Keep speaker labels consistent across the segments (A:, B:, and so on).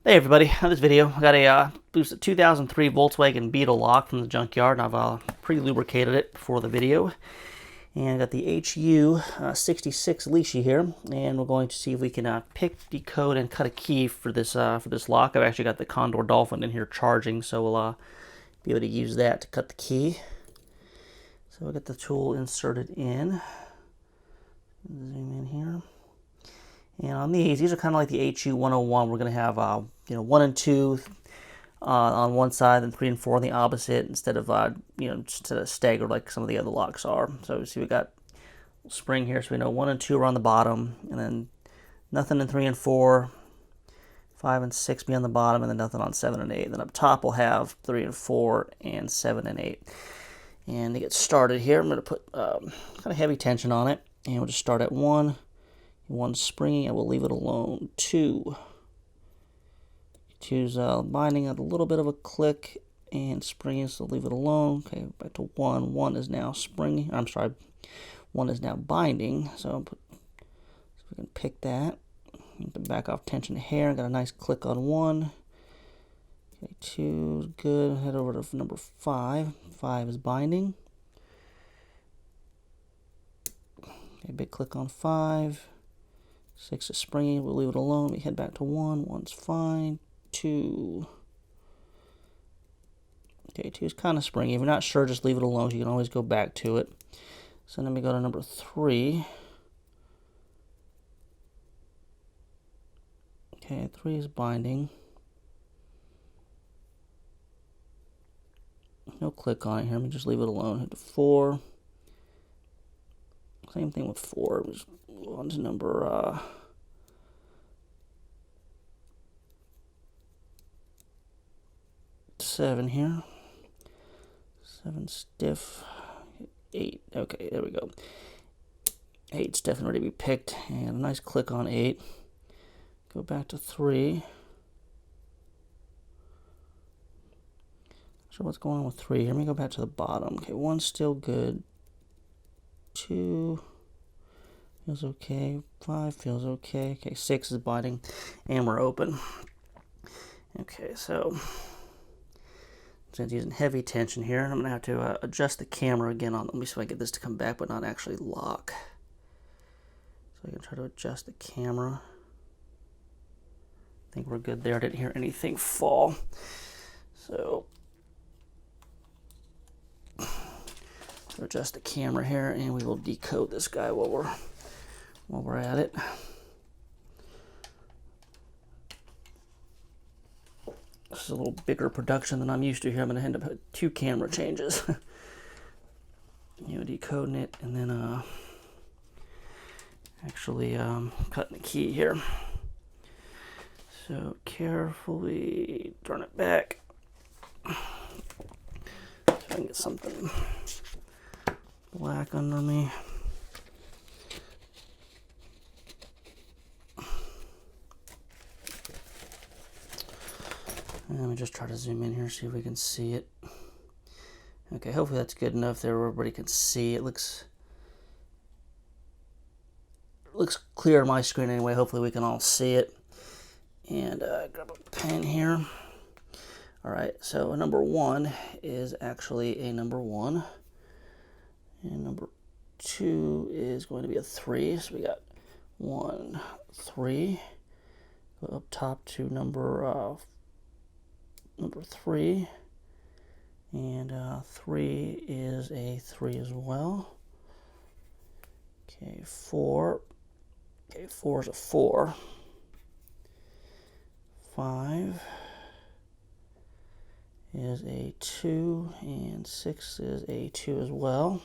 A: Hey everybody, in this video I got a 2003 Volkswagen Beetle lock from the junkyard, and I've pre-lubricated it before the video. And I got the HU66 Lishi here, and we're going to see if we can pick, decode, and cut a key for this lock. I've actually got the Condor Dolphin in here charging, so we'll be able to use that to cut the key. So we'll get the tool inserted in. Zoom in here. And on these are kind of like the HU101. We're going to have 1 and 2 on one side and 3 and 4 on the opposite, instead of just staggered like some of the other locks are. So see, we got a spring here, so we know 1 and 2 are on the bottom, and then nothing in 3 and 4, 5 and 6 be on the bottom, and then nothing on 7 and 8. Then up top we'll have 3 and 4 and 7 and 8. And to get started here, I'm going to put kind of heavy tension on it, and we'll just start at 1. 1 springy, I will leave it alone. 2. 2's binding at a little bit of a click, and springy, so leave it alone. Okay, back to 1. 1 is now springy. I'm sorry, 1 is now binding. So I'll put, so we can pick that. Back off tension here. Got a nice click on 1. Okay, 2 is good. Head over to number 5. 5 is binding. Okay, big click on 5. 6 is springy, we'll leave it alone. We head back to 1. 1's fine. 2. Okay, 2 is kind of springy. If you're not sure, just leave it alone. You can always go back to it. So then we go to number 3. Okay, 3 is binding. No click on it here. Let me just leave it alone. Head to 4. Same thing with 4. Just go on to number 7 here. 7 stiff. 8. Okay, there we go. 8's definitely ready to be picked. And a nice click on 8. Go back to 3. Not sure what's going on with 3. Let me go back to the bottom. Okay, 1's still good. 2 feels okay. 5 feels okay. Okay, 6 is binding, and we're open. Okay, so since using heavy tension here, I'm gonna have to adjust the camera again on. Let me see if I get this to come back, but not actually lock. So I can try to adjust the camera. I think we're good there. I didn't hear anything fall. So adjust the camera here, and we will decode this guy while we're at it. This is a little bigger production than I'm used to here. I'm going to end up with 2 camera changes. Decoding it, and then actually cutting the key here. So carefully turn it back. So I can get something black under me. And let me just try to zoom in here, see if we can see it. Okay, hopefully that's good enough there where everybody can see. It looks clear on my screen anyway. Hopefully we can all see it. And grab a pen here. Alright, so number 1 is actually a number 1. And number 2 is going to be a 3. So we got 1, 3. Go up top to number 3. And 3 is a 3 as well. Okay, 4. Okay, 4 is a 4. 5 is a 2, and 6 is a 2 as well.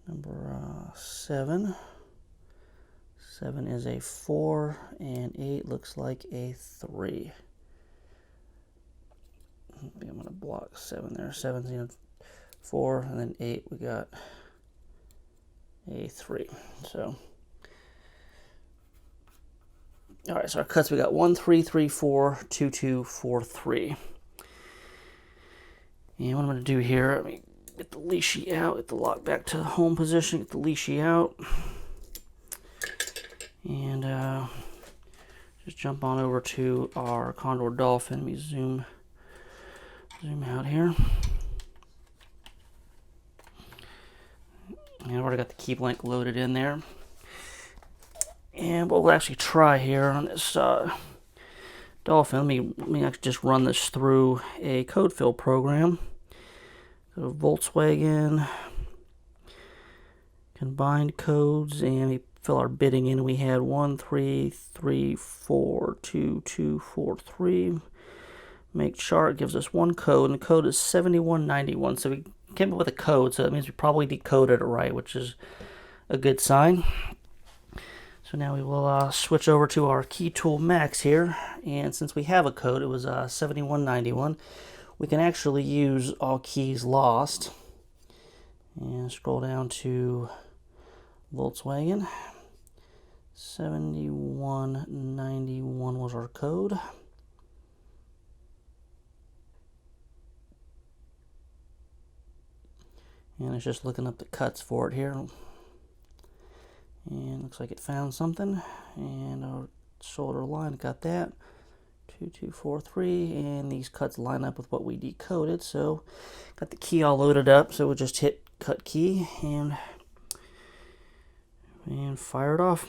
A: Number 7. 7 is a 4, and 8 looks like a 3. I think I'm going to block 7 there. 7's 4, and then 8 we got a 3. So, all right, so our cuts, we got 1, 3, 3, 4, 2, 2, 4, 3. And what I'm going to do here, let me get the Lishi out, get the lock back to home position, get the Lishi out. And just jump on over to our Condor Dolphin. Let me zoom out here. And I've already got the key blank loaded in there. And what we'll actually try here on this Dolphin, let me actually just run this through a code fill program. Go to Volkswagen, combined codes, and we fill our bidding in. We had 13342243. Make chart gives us one code, and the code is 7191. So we came up with a code, so that means we probably decoded it right, which is a good sign. So now we will switch over to our key tool max here, and since we have a code, it was 7191, we can actually use all keys lost. And scroll down to Volkswagen. 7191 was our code. And it's just looking up the cuts for it here. And looks like it found something. And our shoulder line got that. 2243. And these cuts line up with what we decoded. So got the key all loaded up. So we'll just hit cut key and fire it off.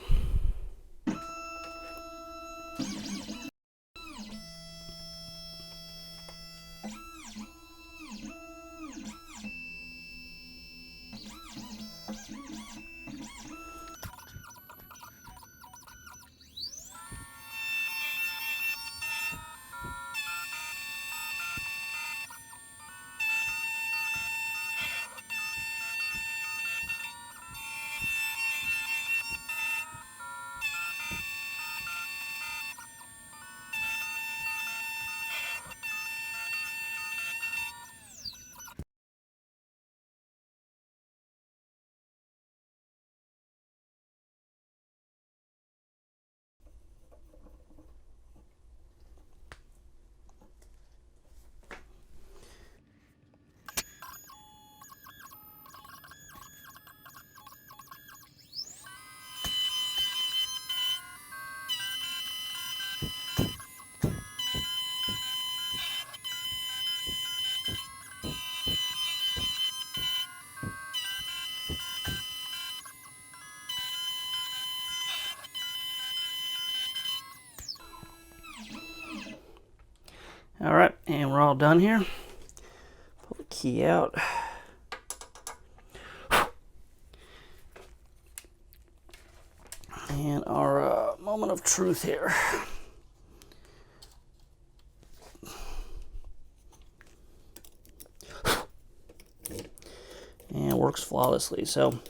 A: All right, and we're all done here. Pull the key out. And our moment of truth here. And it works flawlessly. So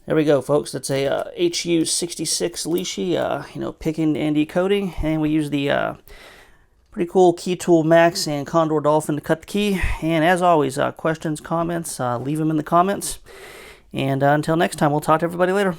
A: there we go, folks. It's a HU66 Lishi, picking and decoding, and we use the pretty cool key tool max and Condor Dolphin to cut the key. And as always, questions, comments, leave them in the comments. And until next time, we'll talk to everybody later.